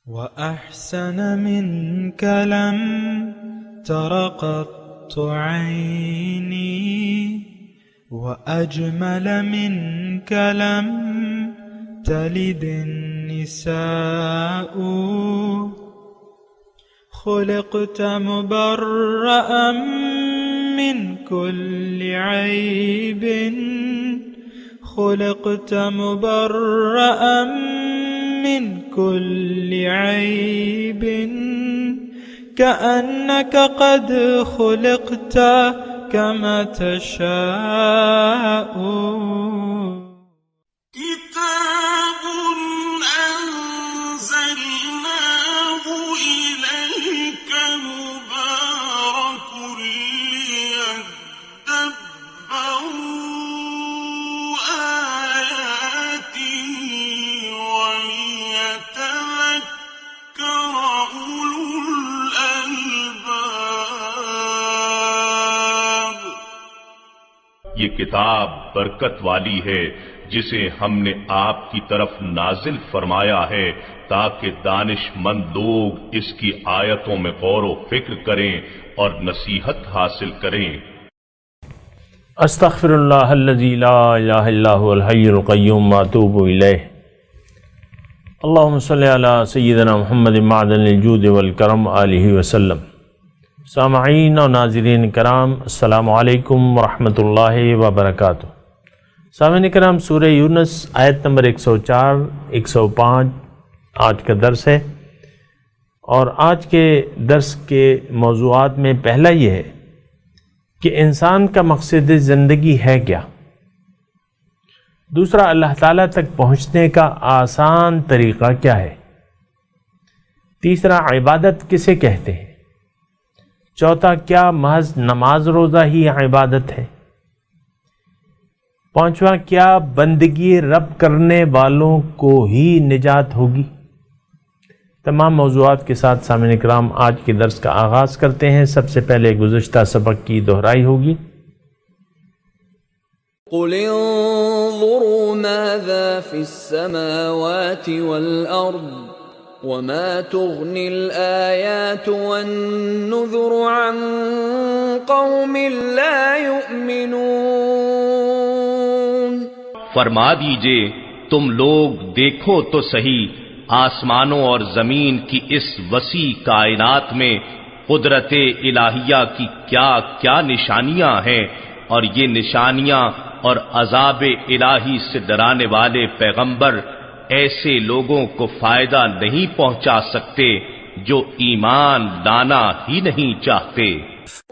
وأحسن منك لم تر قط عيني وأجمل منك لم تلد النساء خلقت مبرأ من كل عيب خلقت مبرأ من كل عيب كأنك قد خلقت كما تشاء كتاب أنزلناه إليك مبارك ليدبروا آياته وليتذكر أولو الألباب۔ یہ کتاب برکت والی ہے جسے ہم نے آپ کی طرف نازل فرمایا ہے تاکہ دانش مند لوگ اس کی آیتوں میں غور و فکر کریں اور نصیحت حاصل کریں۔ استغفر اللہ الذی لا الہ الا هو الحی القیوم واتوب الیہ۔ اللہم صلی علی سیدنا محمد معدن الجود والکرم آلہ وسلم۔ سامعین و ناظرین کرام، السلام علیکم ورحمۃ اللہ وبرکاتہ۔ سامعین کرام، سورہ یونس آیت نمبر 104 105 آج کا درس ہے، اور آج کے درس کے موضوعات میں پہلا یہ ہے کہ انسان کا مقصد زندگی ہے کیا، دوسرا اللہ تعالیٰ تک پہنچنے کا آسان طریقہ کیا ہے، تیسرا عبادت کسے کہتے ہیں، چوتھا کیا محض نماز روزہ ہی عبادت ہے، پانچواں کیا بندگی رب کرنے والوں کو ہی نجات ہوگی۔ تمام موضوعات کے ساتھ سامعین کرام آج کے درس کا آغاز کرتے ہیں۔ سب سے پہلے گزشتہ سبق کی دہرائی ہوگی۔ قل انظروا ماذا في السماوات والأرض وما تغني الآيات والنذر عن قوم لا يؤمنون۔ فرما دیجئے تم لوگ دیکھو تو صحیح آسمانوں اور زمین کی اس وسیع کائنات میں قدرت الہیہ کی کیا کیا نشانیاں ہیں، اور یہ نشانیاں اور عذاب الہی سے ڈرانے والے پیغمبر ایسے لوگوں کو فائدہ نہیں پہنچا سکتے جو ایمان لانا ہی نہیں چاہتے۔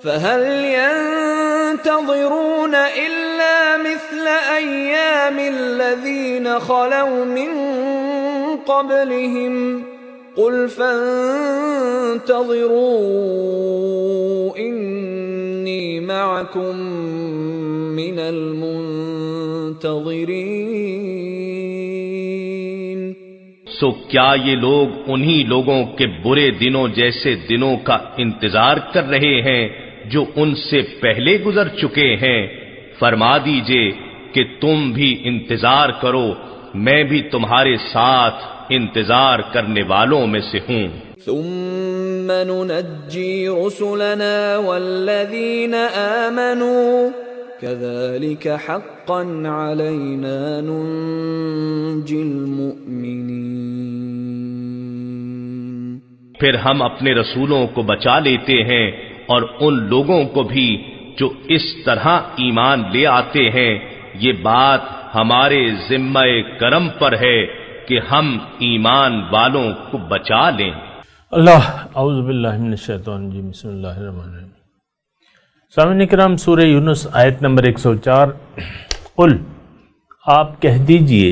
فهل ينتظرون إلا مثل أيام الذين خلوا من قبلهم قل فانتظروا إني معكم من المنتظرين۔ سو کیا یہ لوگ انہی لوگوں کے برے دنوں جیسے دنوں کا انتظار کر رہے ہیں جو ان سے پہلے گزر چکے ہیں؟ فرما دیجئے کہ تم بھی انتظار کرو، میں بھی تمہارے ساتھ انتظار کرنے والوں میں سے ہوں۔ ثم ننجي رسلنا والذين آمنوا كذلك حقا علينا ننجي المؤمنين۔ پھر ہم اپنے رسولوں کو بچا لیتے ہیں اور ان لوگوں کو بھی جو اس طرح ایمان لے آتے ہیں۔ یہ بات ہمارے ذمہ کرم پر ہے کہ ہم ایمان والوں کو بچا لیں۔ اللہ اعوذ باللہ من الشیطان الرجیم، بسم اللہ الرحمن الرحیم۔ سامعین کرام، سورہ یونس آیت نمبر 104۔ قل، آپ کہہ دیجئے،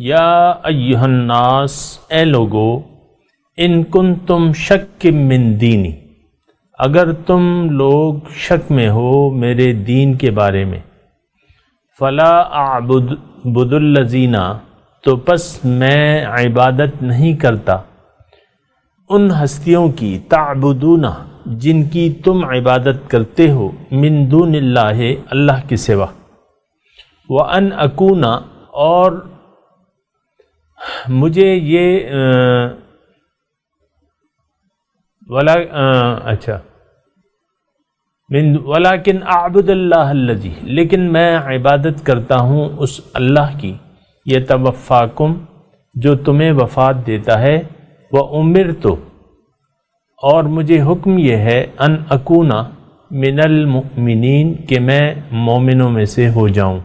یا ایہا الناس، اے لوگو، ان کنتم شک من دینی، اگر تم لوگ شک میں ہو میرے دین کے بارے میں، فلا اعبد الذین، تو پس میں عبادت نہیں کرتا ان ہستیوں کی، تعبدون، جن کی تم عبادت کرتے ہو، من دون اللہ، اللہ کے سوا، وان اکون، اور مجھے یہ اچھا ولیکن اعبد اللہ الذی، لیکن میں عبادت کرتا ہوں اس اللہ کی، یتوفاکم، جو تمہیں وفات دیتا ہے، وامرت، اور مجھے حکم یہ ہے، ان اکونا من المؤمنین، کہ میں مومنوں میں سے ہو جاؤں۔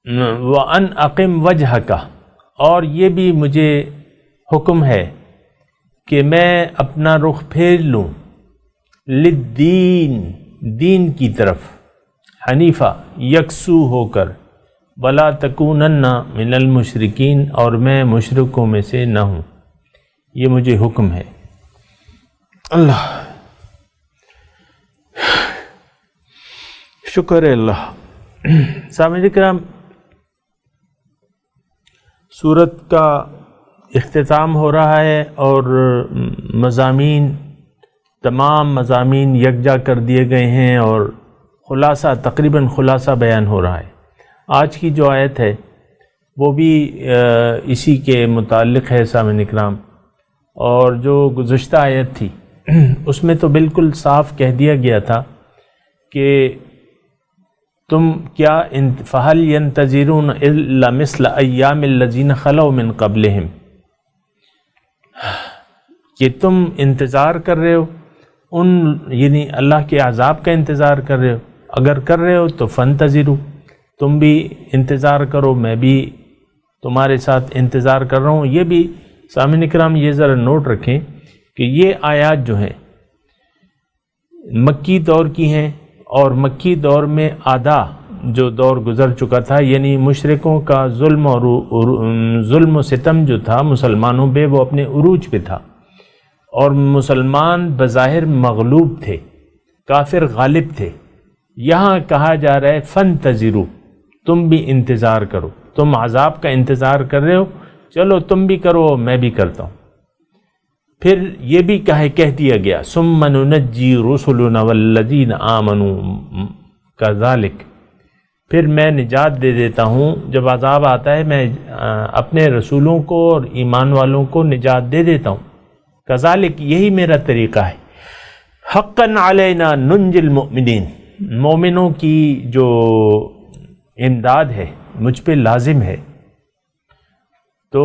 وَأَنْ أَقِمْ وَجْهَكَ، اور یہ بھی مجھے حکم ہے کہ میں اپنا رخ پھیر لوں، للدین، دین کی طرف، حنیفہ، یکسو ہو کر، وَلَا تَكُونَنَّ مِنَ الْمُشْرِكِينَ، اور میں مشرکوں میں سے نہ ہوں، یہ مجھے حکم ہے۔ اللہ شکر ہے اللہ۔ سامعین کرام، سورت کا اختتام ہو رہا ہے اور مضامین، تمام مضامین یکجا کر دیے گئے ہیں اور خلاصہ، تقریباً خلاصہ بیان ہو رہا ہے۔ آج کی جو آیت ہے وہ بھی اسی کے متعلق ہے سامعین اکرام، اور جو گزشتہ آیت تھی اس میں تو بالکل صاف کہہ دیا گیا تھا کہ تم کیا فَهَلْ يَنْتَظِرُونَ إِلَّا مِثْلَ أَيَّامِ الَّذِينَ خَلَوْا مِنْ قَبْلِهِمْ، کہ تم انتظار کر رہے ہو ان، یعنی اللہ کے عذاب کا انتظار کر رہے ہو، اگر کر رہے ہو تو فَانْتَظِرُوا، تم بھی انتظار کرو، میں بھی تمہارے ساتھ انتظار کر رہا ہوں۔ یہ بھی سامعین اکرام یہ ذرا نوٹ رکھیں کہ یہ آیات جو ہیں مکی دور کی ہیں، اور مکی دور میں آدھا جو دور گزر چکا تھا، یعنی مشرکوں کا ظلم و ستم جو تھا مسلمانوں پہ، وہ اپنے عروج پہ تھا، اور مسلمان بظاہر مغلوب تھے، کافر غالب تھے۔ یہاں کہا جا رہا ہے فَانْتَظِرُوا، تم بھی انتظار کرو، تم عذاب کا انتظار کر رہے ہو، چلو تم بھی کرو میں بھی کرتا ہوں۔ پھر یہ بھی کہہ دیا گیا ثُمَّ نُنَجِّي رُسُلُنَا وَالَّذِينَ آمَنُوا كَذَلِكَ، پھر میں نجات دے دیتا ہوں، جب عذاب آتا ہے میں اپنے رسولوں کو اور ایمان والوں کو نجات دے دیتا ہوں، كَذَلِكَ، یہی میرا طریقہ ہے۔ حَقًّا عَلَيْنَا نُنْجِي الْمُؤْمِنِينَ، مومنوں کی جو امداد ہے مجھ پہ لازم ہے۔ تو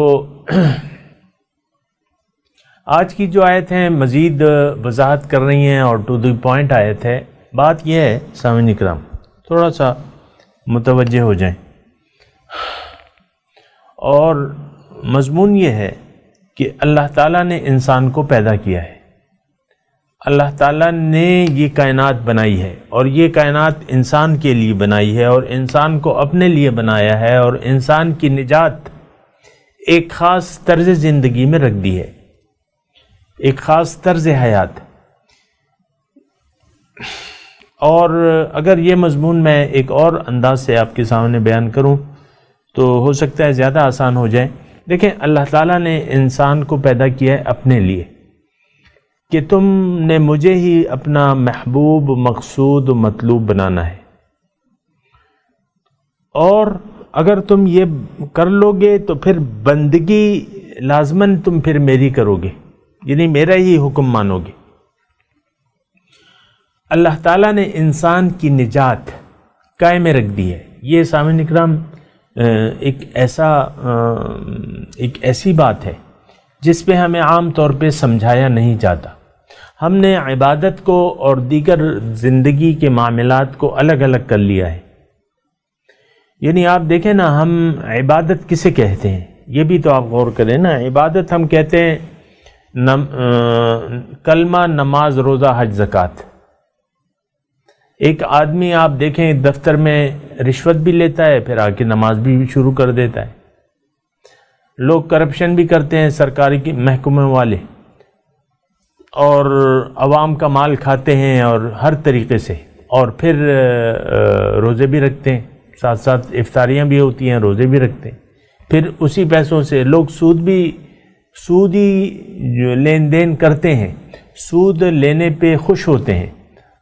آج کی جو آیت ہیں مزید وضاحت کر رہی ہیں اور ٹو دی پوائنٹ آیت ہے۔ بات یہ ہے سامعین اکرام، تھوڑا سا متوجہ ہو جائیں، اور مضمون یہ ہے کہ اللہ تعالیٰ نے انسان کو پیدا کیا ہے، اللہ تعالیٰ نے یہ کائنات بنائی ہے، اور یہ کائنات انسان کے لیے بنائی ہے، اور انسان کو اپنے لیے بنایا ہے، اور انسان کی نجات ایک خاص طرز زندگی میں رکھ دی ہے، ایک خاص طرز حیات۔ اور اگر یہ مضمون میں ایک اور انداز سے آپ کے سامنے بیان کروں تو ہو سکتا ہے زیادہ آسان ہو جائے۔ دیکھیں، اللہ تعالیٰ نے انسان کو پیدا کیا ہے اپنے لیے، کہ تم نے مجھے ہی اپنا محبوب، مقصود و مطلوب بنانا ہے، اور اگر تم یہ کر لو گے تو پھر بندگی لازماً تم پھر میری کرو گے، یعنی میرا ہی حکم مانو گے۔ اللہ تعالیٰ نے انسان کی نجات قائم رکھ دی ہے۔ یہ سامعین اکرام ایک ایسی بات ہے جس پہ ہمیں عام طور پہ سمجھایا نہیں جاتا۔ ہم نے عبادت کو اور دیگر زندگی کے معاملات کو الگ الگ کر لیا ہے۔ یعنی آپ دیکھیں نا، ہم عبادت کسے کہتے ہیں، یہ بھی تو آپ غور کریں نا۔ عبادت ہم کہتے ہیں کلمہ، نماز، روزہ، حج، زکوٰۃ۔ ایک آدمی آپ دیکھیں دفتر میں رشوت بھی لیتا ہے، پھر آ کے نماز بھی شروع کر دیتا ہے۔ لوگ کرپشن بھی کرتے ہیں، سرکاری محکمے والے، اور عوام کا مال کھاتے ہیں اور ہر طریقے سے، اور پھر روزے بھی رکھتے ہیں، ساتھ ساتھ افطاریاں بھی ہوتی ہیں، روزے بھی رکھتے ہیں۔ پھر اسی پیسوں سے لوگ سودی لین دین کرتے ہیں، سود لینے پہ خوش ہوتے ہیں۔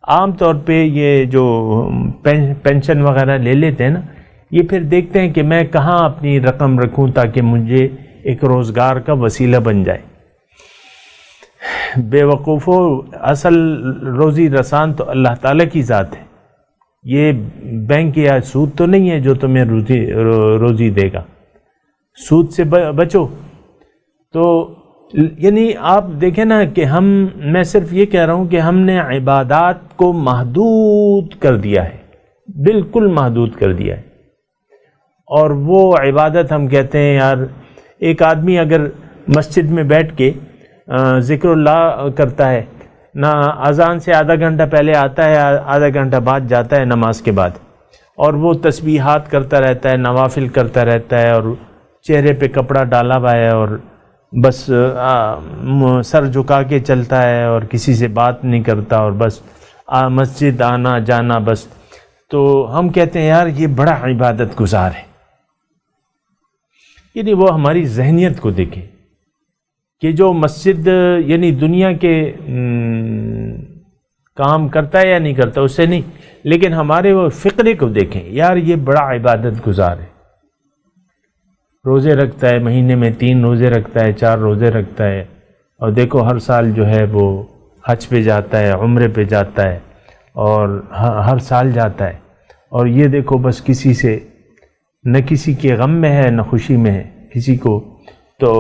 عام طور پہ یہ جو پینشن وغیرہ لے لیتے ہیں نا، یہ پھر دیکھتے ہیں کہ میں کہاں اپنی رقم رکھوں تاکہ مجھے ایک روزگار کا وسیلہ بن جائے۔ بے وقوفوں، اصل روزی رسان تو اللہ تعالیٰ کی ذات ہے، یہ بینک یا سود تو نہیں ہے جو تمہیں روزی دے گا۔ سود سے بچو۔ تو یعنی آپ دیکھیں نا کہ میں صرف یہ کہہ رہا ہوں کہ ہم نے عبادات کو محدود کر دیا ہے، بالکل محدود کر دیا ہے۔ اور وہ عبادت ہم کہتے ہیں یار، ایک آدمی اگر مسجد میں بیٹھ کے ذکر اللہ کرتا ہے، نہ اذان سے آدھا گھنٹہ پہلے آتا ہے، آدھا گھنٹہ بعد جاتا ہے نماز کے بعد، اور وہ تسبیحات کرتا رہتا ہے، نوافل کرتا رہتا ہے، اور چہرے پہ کپڑا ڈالا ہوا ہے، اور بس سر جھکا کے چلتا ہے، اور کسی سے بات نہیں کرتا، اور بس مسجد آنا جانا بس، تو ہم کہتے ہیں یار یہ بڑا عبادت گزار ہے۔ یعنی وہ ہماری ذہنیت کو دیکھیں کہ جو مسجد یعنی دنیا کے کام کرتا ہے یا نہیں کرتا اس سے نہیں، لیکن ہمارے وہ فقرے کو دیکھیں، یار یہ بڑا عبادت گزار ہے، روزے رکھتا ہے، مہینے میں 3 روزے رکھتا ہے، 4 روزے رکھتا ہے، اور دیکھو ہر سال جو ہے وہ حج پہ جاتا ہے، عمرے پہ جاتا ہے، اور ہر سال جاتا ہے، اور یہ دیکھو بس کسی سے نہ کسی کے غم میں ہے نہ خوشی میں ہے کسی کو، تو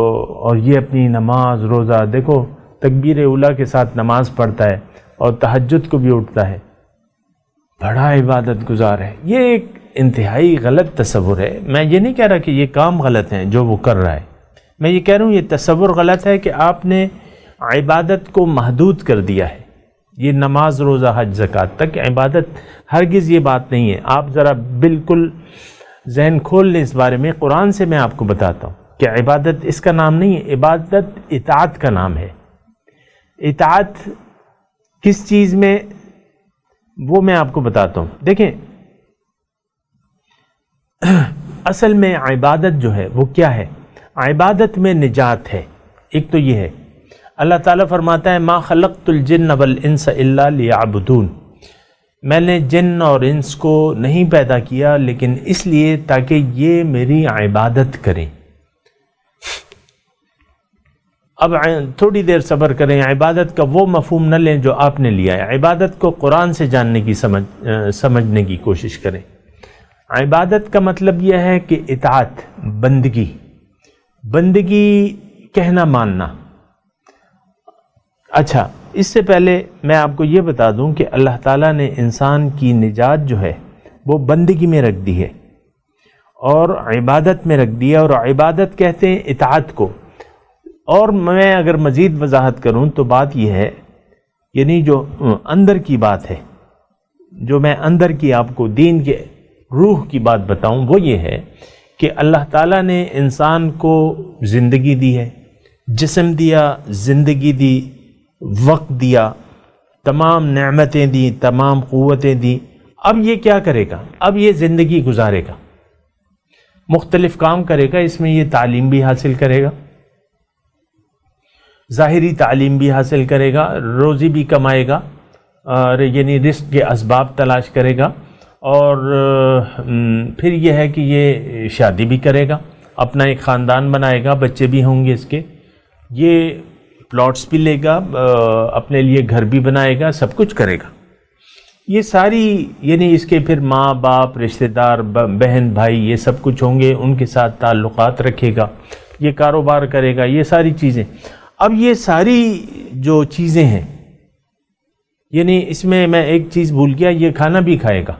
اور یہ اپنی نماز روزہ دیکھو تکبیر اولیٰ کے ساتھ نماز پڑھتا ہے، اور تہجد کو بھی اٹھتا ہے، بڑا عبادت گزار ہے۔ یہ ایک انتہائی غلط تصور ہے۔ میں یہ نہیں کہہ رہا کہ یہ کام غلط ہیں جو وہ کر رہا ہے، میں یہ کہہ رہا ہوں یہ تصور غلط ہے کہ آپ نے عبادت کو محدود کر دیا ہے۔ یہ نماز روزہ حج زکوٰۃ تک عبادت، ہرگز یہ بات نہیں ہے۔ آپ ذرا بالکل ذہن کھول لیں اس بارے میں، قرآن سے میں آپ کو بتاتا ہوں کہ عبادت اس کا نام نہیں ہے، عبادت اطاعت کا نام ہے۔ اطاعت کس چیز میں، وہ میں آپ کو بتاتا ہوں۔ دیکھیں اصل میں عبادت جو ہے وہ کیا ہے؟ عبادت میں نجات ہے۔ ایک تو یہ ہے، اللہ تعالیٰ فرماتا ہے ما خلقت الجن والانس الا لیعبدون، میں نے جن اور انس کو نہیں پیدا کیا لیکن اس لیے تاکہ یہ میری عبادت کریں۔ اب تھوڑی دیر صبر کریں، عبادت کا وہ مفہوم نہ لیں جو آپ نے لیا ہے، عبادت کو قرآن سے جاننے کی سمجھنے کی کوشش کریں۔ عبادت کا مطلب یہ ہے کہ اطاعت، بندگی کہنا ماننا۔ اچھا، اس سے پہلے میں آپ کو یہ بتا دوں کہ اللہ تعالیٰ نے انسان کی نجات جو ہے وہ بندگی میں رکھ دی ہے اور عبادت میں رکھ دی ہے، اور عبادت کہتے ہیں اطاعت کو۔ اور میں اگر مزید وضاحت کروں تو بات یہ ہے، یعنی جو اندر کی بات ہے، جو میں اندر کی آپ کو دین کے روح کی بات بتاؤں، وہ یہ ہے کہ اللہ تعالیٰ نے انسان کو زندگی دی ہے، جسم دیا، زندگی دی، وقت دیا، تمام نعمتیں دی، تمام قوتیں دی۔ اب یہ کیا کرے گا؟ اب یہ زندگی گزارے گا، مختلف کام کرے گا، اس میں یہ تعلیم بھی حاصل کرے گا، ظاہری تعلیم بھی حاصل کرے گا، روزی بھی کمائے گا، اور یعنی رزق کے اسباب تلاش کرے گا، اور پھر یہ ہے کہ یہ شادی بھی کرے گا، اپنا ایک خاندان بنائے گا، بچے بھی ہوں گے اس کے، یہ پلاٹس بھی لے گا، اپنے لیے گھر بھی بنائے گا، سب کچھ کرے گا۔ یہ ساری یعنی اس کے پھر ماں باپ، رشتہ دار، بہن بھائی، یہ سب کچھ ہوں گے، ان کے ساتھ تعلقات رکھے گا، یہ کاروبار کرے گا، یہ ساری چیزیں۔ اب یہ ساری جو چیزیں ہیں، یعنی اس میں میں ایک چیز بھول گیا، یہ کھانا بھی کھائے گا،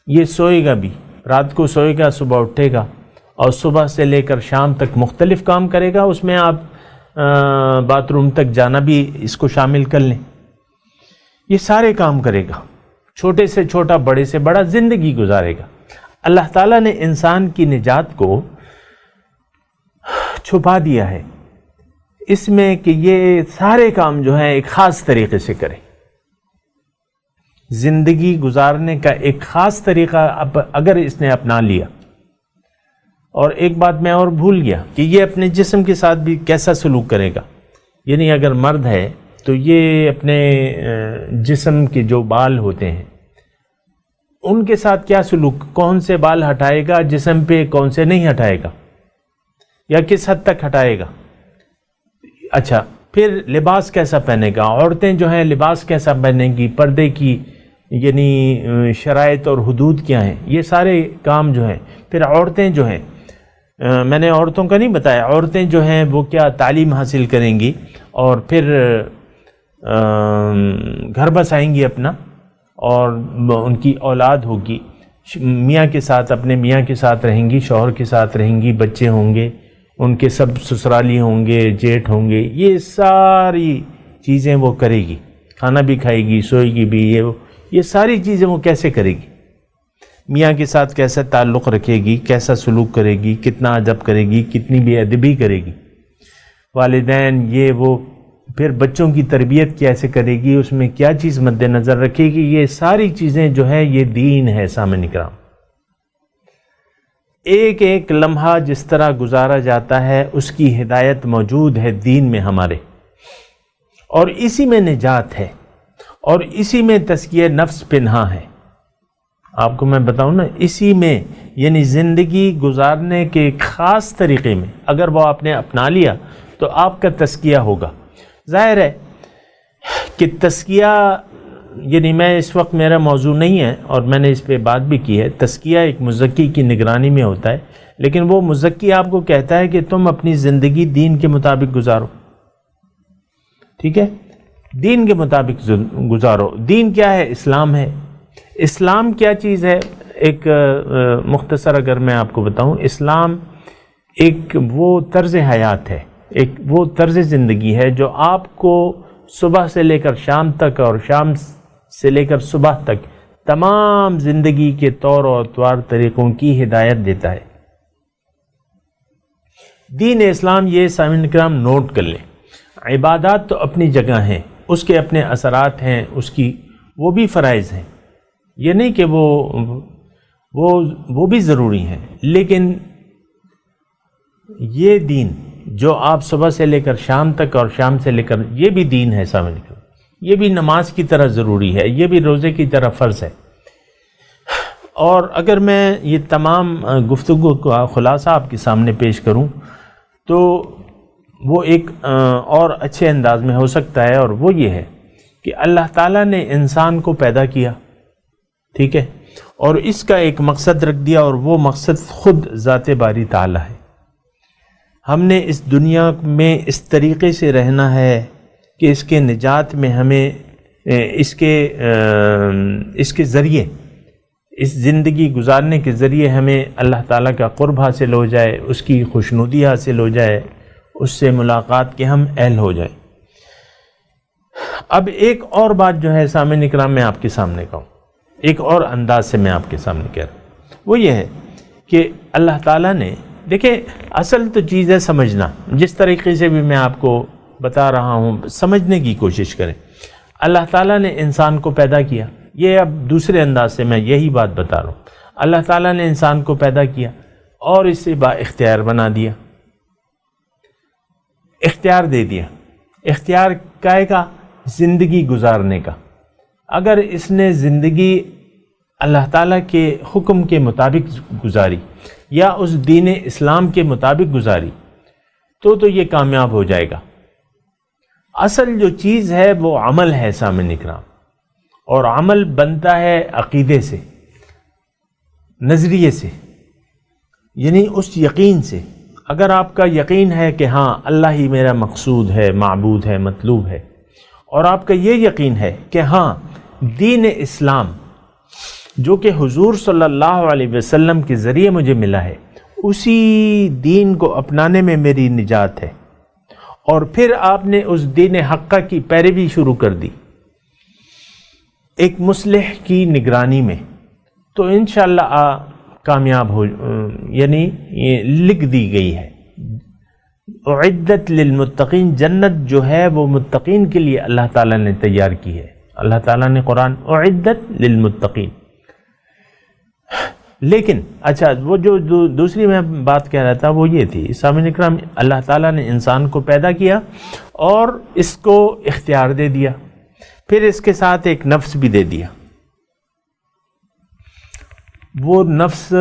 یہ سوئے گا بھی، رات کو سوئے گا، صبح اٹھے گا، اور صبح سے لے کر شام تک مختلف کام کرے گا، اس میں آپ باتھ روم تک جانا بھی اس کو شامل کر لیں، یہ سارے کام کرے گا، چھوٹے سے چھوٹا، بڑے سے بڑا، زندگی گزارے گا۔ اللہ تعالیٰ نے انسان کی نجات کو چھپا دیا ہے اس میں کہ یہ سارے کام جو ہیں ایک خاص طریقے سے کرے، زندگی گزارنے کا ایک خاص طریقہ اگر اس نے اپنا لیا۔ اور ایک بات میں اور بھول گیا کہ یہ اپنے جسم کے ساتھ بھی کیسا سلوک کرے گا، یعنی اگر مرد ہے تو یہ اپنے جسم کے جو بال ہوتے ہیں ان کے ساتھ کیا سلوک، کون سے بال ہٹائے گا جسم پہ، کون سے نہیں ہٹائے گا، یا کس حد تک ہٹائے گا. اچھا پھر لباس کیسا پہنے گا، عورتیں جو ہیں لباس کیسا پہنیں گی، پردے کی یعنی شرائط اور حدود کیا ہیں، یہ سارے کام جو ہیں. پھر عورتیں جو ہیں، میں نے عورتوں کا نہیں بتایا، عورتیں جو ہیں وہ کیا تعلیم حاصل کریں گی اور پھر گھر بسائیں گی اپنا، اور ان کی اولاد ہوگی، میاں کے ساتھ، اپنے میاں کے ساتھ رہیں گی، شوہر کے ساتھ رہیں گی، بچے ہوں گے، ان کے سب سسرالی ہوں گے، جیٹھ ہوں گے، یہ ساری چیزیں وہ کرے گی، کھانا بھی کھائے گی، سوئے گی بھی، یہ ساری چیزیں وہ کیسے کرے گی، میاں کے ساتھ کیسا تعلق رکھے گی، کیسا سلوک کرے گی، کتنا ادب کرے گی، کتنی بے ادبی کرے گی، والدین یہ وہ، پھر بچوں کی تربیت کیسے کرے گی، اس میں کیا چیز مد نظر رکھے گی، یہ ساری چیزیں جو ہے یہ دین ہے. سامعین کرام، ایک ایک لمحہ جس طرح گزارا جاتا ہے اس کی ہدایت موجود ہے دین میں ہمارے، اور اسی میں نجات ہے، اور اسی میں تزکیہ نفس پنہا ہے. آپ کو میں بتاؤں نا، اسی میں یعنی زندگی گزارنے کے ایک خاص طریقے میں اگر وہ آپ نے اپنا لیا تو آپ کا تزکیہ ہوگا. ظاہر ہے کہ تزکیہ یعنی میں اس وقت میرا موضوع نہیں ہے اور میں نے اس پہ بات بھی کی ہے، تزکیہ ایک مزکی کی نگرانی میں ہوتا ہے، لیکن وہ مزکی آپ کو کہتا ہے کہ تم اپنی زندگی دین کے مطابق گزارو. ٹھیک ہے، دین کے مطابق گزارو. دین کیا ہے؟ اسلام ہے. اسلام کیا چیز ہے؟ ایک مختصر اگر میں آپ کو بتاؤں، اسلام ایک وہ طرز حیات ہے، ایک وہ طرز زندگی ہے جو آپ کو صبح سے لے کر شام تک اور شام سے لے کر صبح تک تمام زندگی کے طور و اطوار طریقوں کی ہدایت دیتا ہے. دین اسلام یہ سامعین کرام نوٹ کر لیں. عبادات تو اپنی جگہ ہیں، اس کے اپنے اثرات ہیں، اس کی وہ بھی فرائض ہیں، یہ نہیں کہ وہ بھی ضروری ہیں، لیکن یہ دین جو آپ صبح سے لے کر شام تک اور شام سے لے کر، یہ بھی دین ہے سامنے کا، یہ بھی نماز کی طرح ضروری ہے، یہ بھی روزے کی طرح فرض ہے. اور اگر میں یہ تمام گفتگو کا خلاصہ آپ کے سامنے پیش کروں تو وہ ایک اور اچھے انداز میں ہو سکتا ہے، اور وہ یہ ہے کہ اللہ تعالیٰ نے انسان کو پیدا کیا، ٹھیک ہے، اور اس کا ایک مقصد رکھ دیا، اور وہ مقصد خود ذات باری تعالیٰ ہے. ہم نے اس دنیا میں اس طریقے سے رہنا ہے کہ اس کے نجات میں ہمیں اس کے ذریعے، اس زندگی گزارنے کے ذریعے ہمیں اللہ تعالیٰ کا قرب حاصل ہو جائے، اس کی خوشنودی حاصل ہو جائے، اس سے ملاقات کے ہم اہل ہو جائیں. اب ایک اور بات جو ہے سامعین اکرام میں آپ کے سامنے کہوں، ایک اور انداز سے میں آپ کے سامنے کہہ رہا ہوں، وہ یہ ہے کہ اللہ تعالیٰ نے، دیکھیں اصل تو چیز ہے سمجھنا. جس طریقے سے بھی میں آپ کو بتا رہا ہوں سمجھنے کی کوشش کریں. اللہ تعالیٰ نے انسان کو پیدا کیا، یہ اب دوسرے انداز سے میں یہی بات بتا رہا ہوں. اللہ تعالیٰ نے انسان کو پیدا کیا اور اسے با اختیار بنا دیا، اختیار دے دیا. اختیار کائے کا؟ زندگی گزارنے کا. اگر اس نے زندگی اللہ تعالیٰ کے حکم کے مطابق گزاری یا اس دین اسلام کے مطابق گزاری تو یہ کامیاب ہو جائے گا. اصل جو چیز ہے وہ عمل ہے سامعین اکرام، اور عمل بنتا ہے عقیدے سے، نظریے سے، یعنی اس یقین سے. اگر آپ کا یقین ہے کہ ہاں اللہ ہی میرا مقصود ہے، معبود ہے، مطلوب ہے، اور آپ کا یہ یقین ہے کہ ہاں دین اسلام جو کہ حضور صلی اللہ علیہ وسلم کے ذریعے مجھے ملا ہے، اسی دین کو اپنانے میں میری نجات ہے، اور پھر آپ نے اس دین حقہ کی پیروی شروع کر دی ایک مصلح کی نگرانی میں، تو انشاءاللہ کامیاب ہو، یعنی یہ لکھ دی گئی ہے. اعدت للمتقین، جنت جو ہے وہ متقین کے لیے اللہ تعالیٰ نے تیار کی ہے. اللہ تعالیٰ نے قرآن اعدت للمتقین. لیکن اچھا وہ جو دوسری میں بات کہہ رہا تھا وہ یہ تھی سامعین اکرام، اللہ تعالیٰ نے انسان کو پیدا کیا اور اس کو اختیار دے دیا، پھر اس کے ساتھ ایک نفس بھی دے دیا. وہ نفس،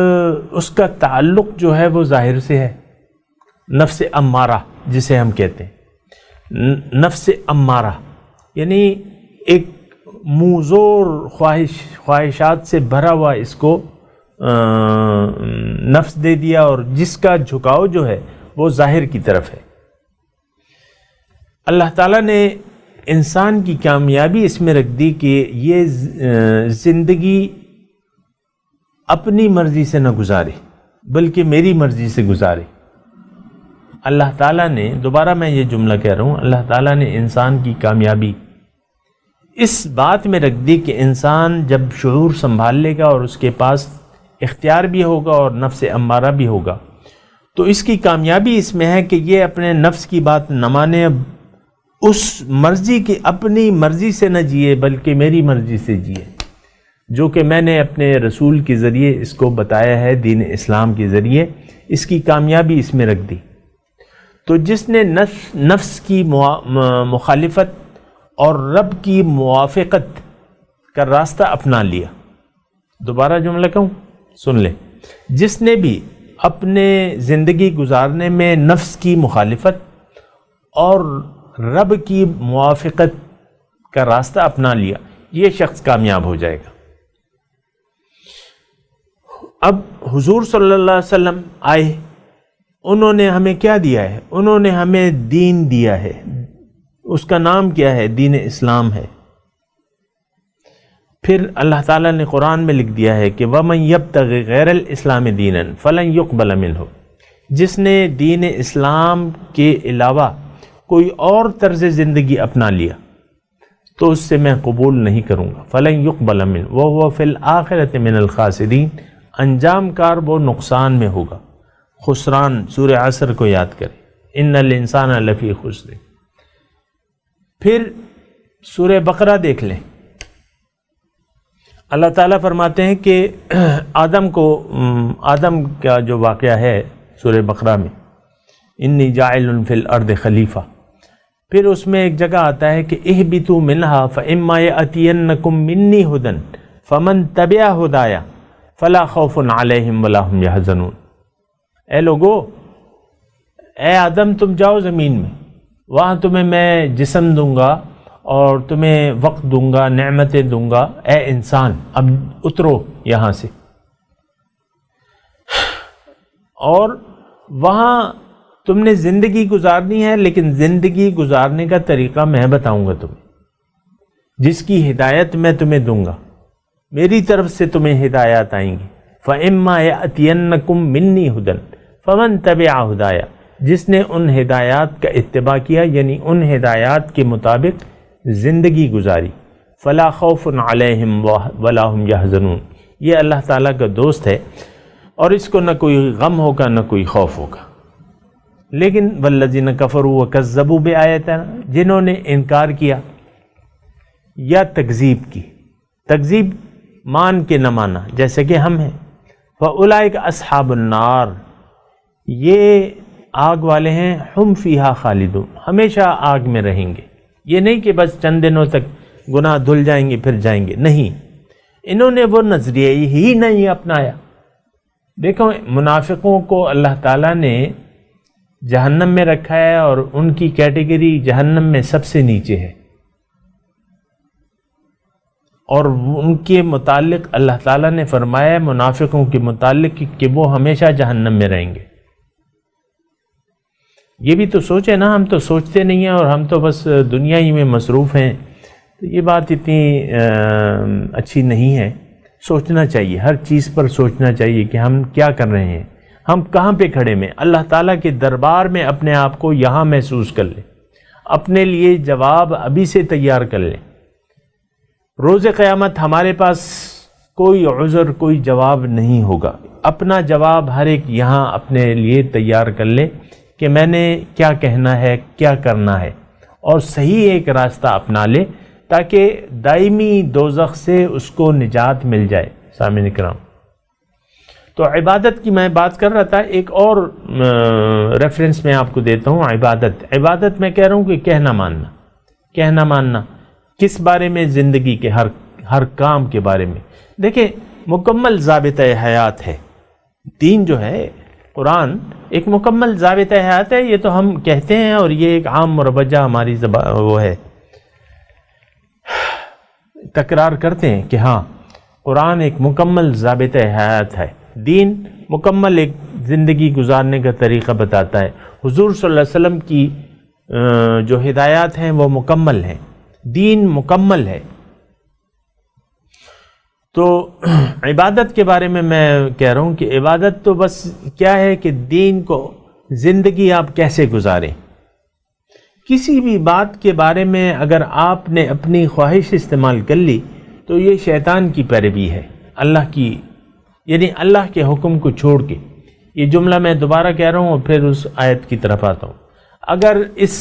اس کا تعلق جو ہے وہ ظاہر سے ہے، نفس امارہ جسے ہم کہتے ہیں، نفس امارہ یعنی ایک موزور خواہشات سے بھرا ہوا اس کو نفس دے دیا، اور جس کا جھکاؤ جو ہے وہ ظاہر کی طرف ہے۔ اللہ تعالیٰ نے انسان کی کامیابی اس میں رکھ دی کہ یہ زندگی اپنی مرضی سے نہ گزارے بلکہ میری مرضی سے گزارے۔ اللہ تعالیٰ نے، دوبارہ میں یہ جملہ کہہ رہا ہوں، اللہ تعالیٰ نے انسان کی کامیابی اس بات میں رکھ دی کہ انسان جب شعور سنبھال لے گا اور اس کے پاس اختیار بھی ہوگا اور نفس امارہ بھی ہوگا، تو اس کی کامیابی اس میں ہے کہ یہ اپنے نفس کی بات نہ مانے، اس مرضی کی اپنی مرضی سے نہ جیے بلکہ میری مرضی سے جیے، جو کہ میں نے اپنے رسول کے ذریعے اس کو بتایا ہے، دین اسلام کے ذریعے اس کی کامیابی اس میں رکھ دی۔ تو جس نے نفس کی مخالفت اور رب کی موافقت کا راستہ اپنا لیا، دوبارہ جملہ کہوں سن لیں، جس نے بھی اپنے زندگی گزارنے میں نفس کی مخالفت اور رب کی موافقت کا راستہ اپنا لیا، یہ شخص کامیاب ہو جائے گا۔ اب حضور صلی اللہ علیہ وسلم آئے، انہوں نے ہمیں کیا دیا ہے؟ انہوں نے ہمیں دین دیا ہے، اس کا نام کیا ہے؟ دین اسلام ہے۔ پھر اللہ تعالیٰ نے قرآن میں لکھ دیا ہے کہ وَمَن يَبْتَغِ غَيْرَ الْإِسْلَامِ دِينًا فَلَن يُقْبَلَ مِنْهُ، جس نے دین اسلام کے علاوہ کوئی اور طرز زندگی اپنا لیا تو اس سے میں قبول نہیں کروں گا۔ فَلَن يُقْبَلَ مِنْهُ وَهُوَ فِي الْآخِرَةِ مِنَ الْخَاسِرِينَ، انجام کار وہ نقصان میں ہوگا، خسران۔ سورہ عصر کو یاد کریں، ان الانسان لفی خسر۔ پھر سورہ بقرہ دیکھ لیں، اللہ تعالیٰ فرماتے ہیں کہ آدم کا جو واقعہ ہے سورہ بقرہ میں، انی جاعل فی الارض خلیفہ، پھر اس میں ایک جگہ آتا ہے کہ اہبطوا منہا فاما یأتینکم منی ھدی فمن تبع ھدایا فلا خوف علیہم ولا هم یحزنون۔ اے لوگو، اے آدم تم جاؤ زمین میں، وہاں تمہیں میں جسم دوں گا اور تمہیں وقت دوں گا، نعمتیں دوں گا۔ اے انسان اب اترو یہاں سے، اور وہاں تم نے زندگی گزارنی ہے، لیکن زندگی گزارنے کا طریقہ میں بتاؤں گا تمہیں، جس کی ہدایت میں تمہیں دوں گا، میری طرف سے تمہیں ہدایات آئیں گی۔ فَإِمَّا يَأْتِيَنَّكُم مِّنِّي هُدًى فَمَن تَبِعَ هُدَايَ، جس نے ان ہدایات کا اتباع کیا، یعنی ان ہدایات کے مطابق زندگی گزاری، فلا خوف علیہم ولا هم یحزنون، یہ اللہ تعالیٰ کا دوست ہے اور اس کو نہ کوئی غم ہوگا نہ کوئی خوف ہوگا۔ لیکن والذین کفروا وکذبوا بآیاتنا، جنہوں نے انکار کیا یا تکذیب کی، تکذیب مان کے نہ مانا جیسے کہ ہم ہیں، فاولئک اصحاب النار، یہ آگ والے ہیں، ہم فیہا خالدون، ہمیشہ آگ میں رہیں گے۔ یہ نہیں کہ بس چند دنوں تک گناہ دھل جائیں گے پھر جائیں گے، نہیں، انہوں نے وہ نظریہ ہی نہیں اپنایا۔ دیکھو منافقوں کو اللہ تعالیٰ نے جہنم میں رکھا ہے اور ان کی کیٹیگری جہنم میں سب سے نیچے ہے، اور ان کے متعلق اللہ تعالیٰ نے فرمایا منافقوں کے متعلق کہ وہ ہمیشہ جہنم میں رہیں گے۔ یہ بھی تو سوچے نا، ہم تو سوچتے نہیں ہیں اور ہم تو بس دنیا ہی میں مصروف ہیں، تو یہ بات اتنی اچھی نہیں ہے۔ سوچنا چاہیے، ہر چیز پر سوچنا چاہیے کہ ہم کیا کر رہے ہیں، ہم کہاں پہ کھڑے میں، اللہ تعالیٰ کے دربار میں اپنے آپ کو یہاں محسوس کر لیں، اپنے لیے جواب ابھی سے تیار کر لیں۔ روز قیامت ہمارے پاس کوئی عذر، کوئی جواب نہیں ہوگا، اپنا جواب ہر ایک یہاں اپنے لیے تیار کر لے کہ میں نے کیا کہنا ہے، کیا کرنا ہے، اور صحیح ایک راستہ اپنا لے تاکہ دائمی دوزخ سے اس کو نجات مل جائے۔ سامعین کرام، تو عبادت کی میں بات کر رہا تھا، ایک اور ریفرنس میں آپ کو دیتا ہوں۔ عبادت میں کہہ رہا ہوں کہ کہنا ماننا کس بارے میں؟ زندگی کے ہر کام کے بارے میں۔ دیکھیں مکمل ضابطہ حیات ہے. دین جو ہے قرآن ایک مکمل ضابطہ حیات ہے. یہ تو ہم کہتے ہیں اور یہ ایک عام مروجہ ہماری وہ ہے، تکرار کرتے ہیں کہ ہاں قرآن ایک مکمل ضابطہ حیات ہے. دین مکمل ایک زندگی گزارنے کا طریقہ بتاتا ہے. حضور صلی اللہ علیہ وسلم کی جو ہدایات ہیں وہ مکمل ہیں. دین مکمل ہے. تو عبادت کے بارے میں کہہ رہا ہوں کہ عبادت تو بس کیا ہے کہ دین کو زندگی آپ کیسے گزاریں. کسی بھی بات کے بارے میں اگر آپ نے اپنی خواہش استعمال کر لی تو یہ شیطان کی پیروی ہے، اللہ کی، یعنی اللہ کے حکم کو چھوڑ کے. یہ جملہ میں دوبارہ کہہ رہا ہوں اور پھر اس آیت کی طرف آتا ہوں. اگر اس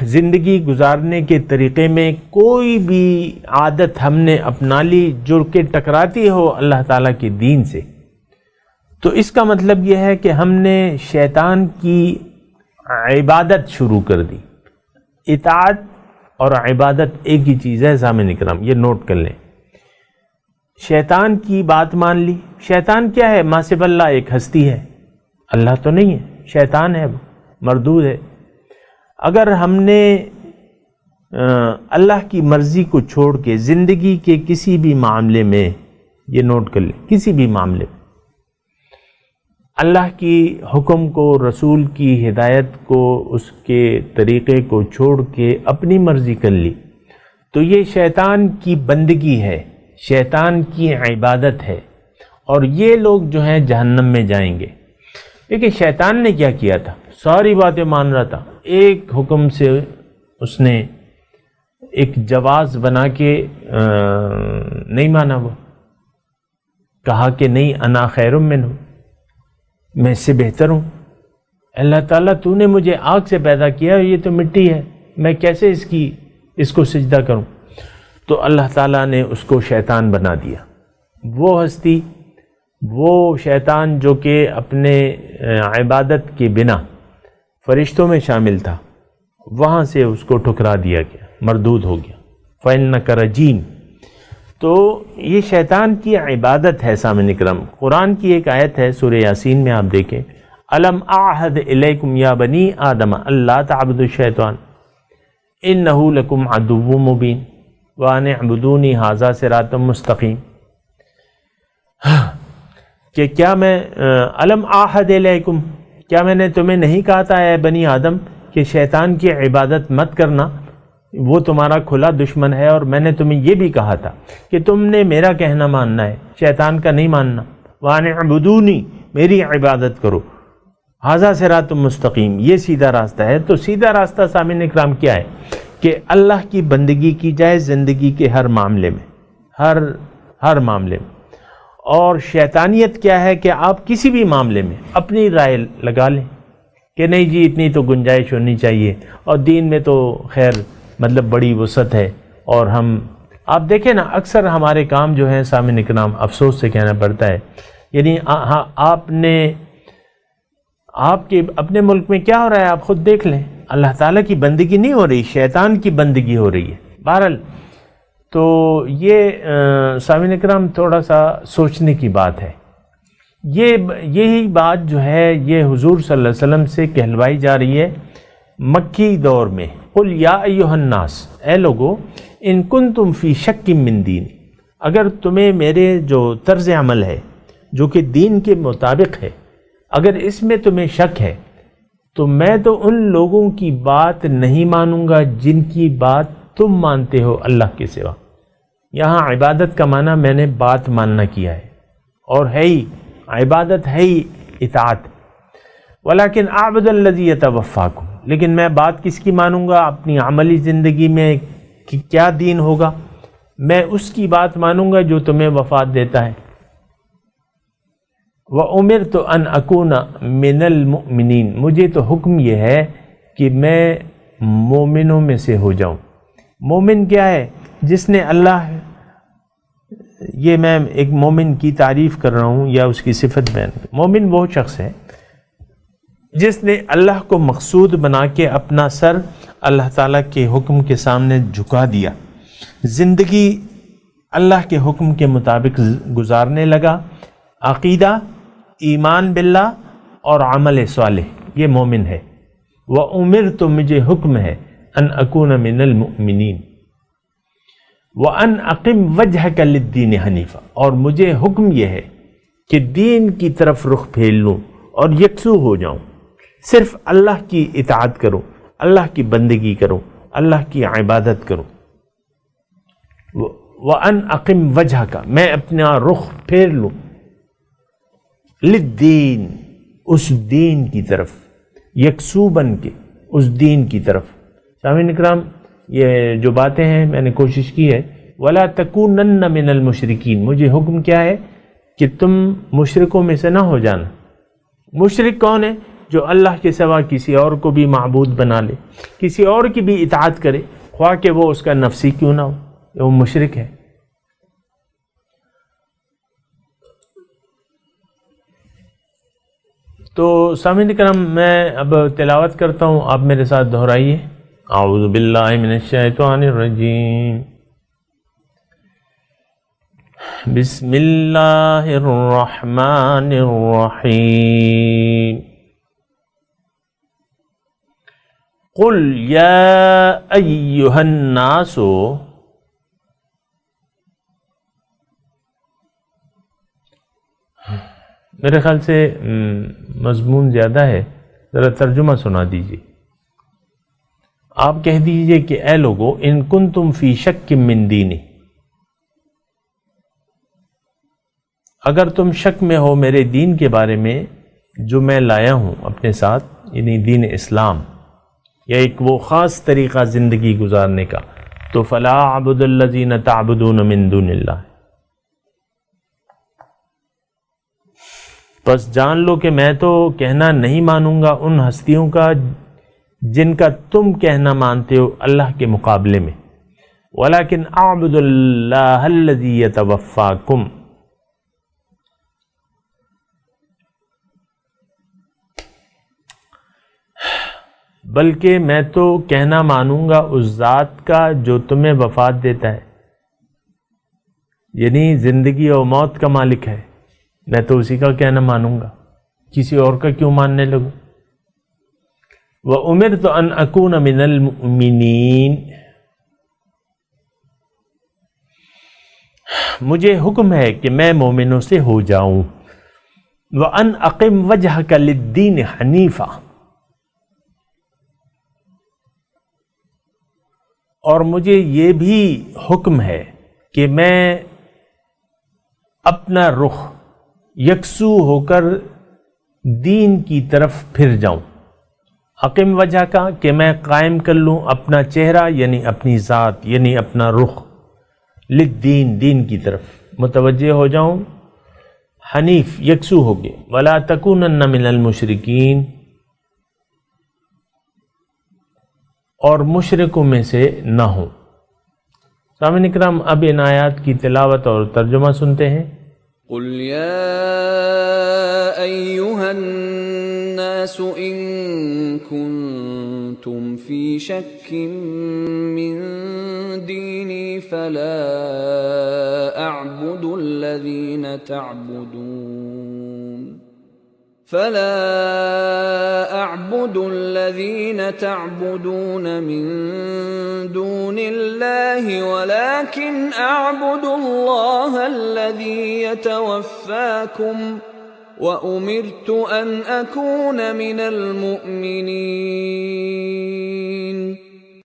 زندگی گزارنے کے طریقے میں کوئی بھی عادت ہم نے اپنا لی جو کہ ٹکراتی ہو اللہ تعالیٰ کے دین سے، تو اس کا مطلب یہ ہے کہ ہم نے شیطان کی عبادت شروع کر دی. اطاعت اور عبادت ایک ہی چیز ہے سامعین اکرام، یہ نوٹ کر لیں. شیطان کی بات مان لی. شیطان کیا ہے؟ ما سوا اللہ ایک ہستی ہے، اللہ تو نہیں ہے، شیطان ہے، مردود ہے. اگر ہم نے اللہ کی مرضی کو چھوڑ کے زندگی کے کسی بھی معاملے میں، یہ نوٹ کر لیں، کسی بھی معاملے میں اللہ کی حکم کو، رسول کی ہدایت کو، اس کے طریقے کو چھوڑ کے اپنی مرضی کر لی، تو یہ شیطان کی بندگی ہے، شیطان کی عبادت ہے، اور یہ لوگ جو ہیں جہنم میں جائیں گے. لیکن شیطان نے کیا کیا تھا؟ ساری باتیں مان رہا تھا، ایک حکم سے اس نے ایک جواز بنا کے نہیں مانا. وہ کہا کہ نہیں، انا خیر منہ، میں اس سے بہتر ہوں. اللہ تعالیٰ تو نے مجھے آگ سے پیدا کیا، یہ تو مٹی ہے، میں کیسے اس کو سجدہ کروں؟ تو اللہ تعالیٰ نے اس کو شیطان بنا دیا. وہ ہستی، وہ شیطان جو کہ اپنے عبادت کے بنا فرشتوں میں شامل تھا، وہاں سے اس کو ٹھکرا دیا گیا، مردود ہو گیا. فَإِنَّكَ رَجِيمٌ. تو یہ شیطان کی عبادت ہے سامعین اکرام. قرآن کی ایک آیت ہے سورہ یاسین میں، آپ دیکھیں، الم اعہد الیکم یا بنی آدم اللہ تعبدوا الشیطان انہ لکم عدو مبین وان اعبدونی ھذا صراط مستقیم. کہ کیا میں الم اعہد الیکم، کیا میں نے تمہیں نہیں کہا تھا اے بنی آدم کہ شیطان کی عبادت مت کرنا، وہ تمہارا کھلا دشمن ہے، اور میں نے تمہیں یہ بھی کہا تھا کہ تم نے میرا کہنا ماننا ہے، شیطان کا نہیں ماننا. وان اعبدونی، میری عبادت کرو. ھذا صراط مستقیم، یہ سیدھا راستہ ہے. تو سیدھا راستہ سامعین اکرام کیا ہے؟ کہ اللہ کی بندگی کی جائے زندگی کے ہر معاملے میں، ہر معاملے میں. اور شیطانیت کیا ہے کہ آپ کسی بھی معاملے میں اپنی رائے لگا لیں کہ نہیں جی اتنی تو گنجائش ہونی چاہیے، اور دین میں تو خیر مطلب بڑی وسعت ہے. اور آپ دیکھیں نا، اکثر ہمارے کام جو ہیں سامعین اکرام، افسوس سے کہنا پڑتا ہے، یعنی آپ کے اپنے ملک میں کیا ہو رہا ہے آپ خود دیکھ لیں. اللہ تعالیٰ کی بندگی نہیں ہو رہی، شیطان کی بندگی ہو رہی ہے. بہرحال تو یہ سامعین اکرام تھوڑا سا سوچنے کی بات ہے. یہی بات جو ہے یہ حضور صلی اللہ علیہ وسلم سے کہلوائی جا رہی ہے مکی دور میں. قل یا ایھا الناس، اے لوگو، ان کنتم فی شک من دین، اگر تمہیں میرے جو طرز عمل ہے جو کہ دین کے مطابق ہے، اگر اس میں تمہیں شک ہے تو میں تو ان لوگوں کی بات نہیں مانوں گا جن کی بات تم مانتے ہو اللہ کے سوا. یہاں عبادت کا معنی میں نے بات ماننا کیا ہے، اور ہے ہی عبادت، ہے ہی اطاعت. ولیکن اعبد الذی یتوفاکم، لیکن میں بات کس کی مانوں گا؟ اپنی عملی زندگی میں کہ کیا دین ہوگا، میں اس کی بات مانوں گا جو تمہیں وفات دیتا ہے. وَأُمِرْتُ أَنْ أَكُونَ مِنَ الْمُؤْمِنِينَ، مجھے تو حکم یہ ہے کہ میں مومنوں میں سے ہو جاؤں. مومن کیا ہے؟ جس نے اللہ، یہ میں ایک مومن کی تعریف کر رہا ہوں یا اس کی صفت بیان. مومن وہ شخص ہے جس نے اللہ کو مقصود بنا کے اپنا سر اللہ تعالیٰ کے حکم کے سامنے جھکا دیا، زندگی اللہ کے حکم کے مطابق گزارنے لگا، عقیدہ، ایمان باللہ اور عمل صالح، یہ مومن ہے۔ وَأُمِرْتُ، مجھے حکم ہے، ان اکون من المؤمنین، وَأَنْ أَقِمْ وَجْهَكَ لِلدِّينِ حنیفا، اور مجھے حکم یہ ہے کہ دین کی طرف رخ پھیر لوں اور یکسو ہو جاؤں، صرف اللہ کی اطاعت کروں، اللہ کی بندگی کروں، اللہ کی عبادت کروں۔ وَأَنْ أَقِمْ وَجْهَكَ، میں اپنا رخ پھیر لوں، للدین، اس دین کی طرف، یکسو بن کے اس دین کی طرف۔ سامعین اکرام، یہ جو باتیں ہیں میں نے کوشش کی ہے، وَلَا تَكُونَنَّ مِنَ الْمُشْرِكِينَ، مجھے حکم کیا ہے کہ تم مشرکوں میں سے نہ ہو جانا۔ مشرک کون ہے؟ جو اللہ کے سوا کسی اور کو بھی معبود بنا لے، کسی اور کی بھی اطاعت کرے، خواہ کہ وہ اس کا نفسی کیوں نہ ہو، وہ مشرک ہے۔ تو سامعین کرام، میں اب تلاوت کرتا ہوں، آپ میرے ساتھ دہرائیے۔ اعوذ باللہ من الشیطان الرجیم، بسم اللہ الرحمن الرحیم، قل یا ایہا الناس، میرے خیال سے مضمون زیادہ ہے، ذرا ترجمہ سنا دیجیے۔ آپ کہہ دیجئے کہ اے لوگو، ان کنتم فی شک من دینی، اگر تم شک میں ہو میرے دین کے بارے میں جو میں لایا ہوں اپنے ساتھ، یعنی دین اسلام، یا ایک وہ خاص طریقہ زندگی گزارنے کا، تو فلا اعبد الذین تعبدون من دون اللہ، بس جان لو کہ میں تو کہنا نہیں مانوں گا ان ہستیوں کا جن کا تم کہنا مانتے ہو اللہ کے مقابلے میں، ولیکن اعبد اللہ الذی یتوفاکم، بلکہ میں تو کہنا مانوں گا اس ذات کا جو تمہیں وفات دیتا ہے، یعنی زندگی اور موت کا مالک ہے، میں تو اسی کا کہنا مانوں گا، کسی اور کا کیوں ماننے لگوں۔ وَأُمِرْتُ أَنْ أَكُونَ مِنَ الْمُؤْمِنِينَ، مجھے حکم ہے کہ میں مومنوں سے ہو جاؤں۔ وَأَنْ أَقِمْ وَجْهَكَ لِلدِّينِ حَنِيفًا، اور مجھے یہ بھی حکم ہے کہ میں اپنا رخ یکسو ہو کر دین کی طرف پھر جاؤں۔ اقیم وجہ کا کہ میں قائم کر لوں اپنا چہرہ، یعنی اپنی ذات، یعنی اپنا رخ، للدین، دین کی طرف متوجہ ہو جاؤں، حنیف، یکسو ہو گئے، ولا تکونن من المشرکین، اور مشرکوں میں سے نہ ہوں۔ سامعین اکرام، اب ان آیات کی تلاوت اور ترجمہ سنتے ہیں۔ قل یا ایہا الناس ان کنتم فی شک من دینی فلا اعبد الذین تعبدون من دون اللہ ولكن اعبد اللہ الذی یتوفاکم وَأُمِرْتُ أَنْ أَكُونَ مِنَ الْمُؤْمِنِينَ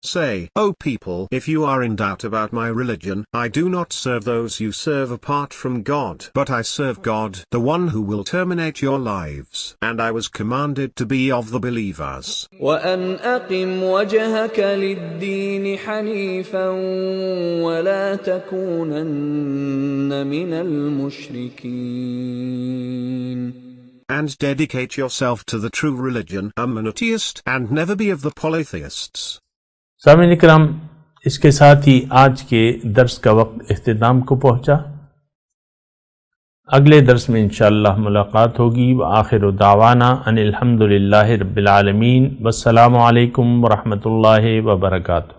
Say, O people, if you are in doubt about my religion, I do not serve those you serve apart from God, but I serve God, the one who will terminate your lives, and I was commanded to be of the believers. وَأَنْ أَقِمْ وَجْهَكَ لِلدِّينِ حَنِيفًا وَلَا تَكُونَنَّ مِنَ الْمُشْرِكِينَ And dedicate yourself to the true religion, a monotheist, and never be of the polytheists. سامعین اکرام، اس کے ساتھ ہی آج کے درس کا وقت اختتام کو پہنچا۔ اگلے درس میں انشاءاللہ ملاقات ہوگی۔ وآخر دعوانا ان الحمدللہ رب العالمین، والسلام علیکم ورحمۃ اللہ وبرکاتہ۔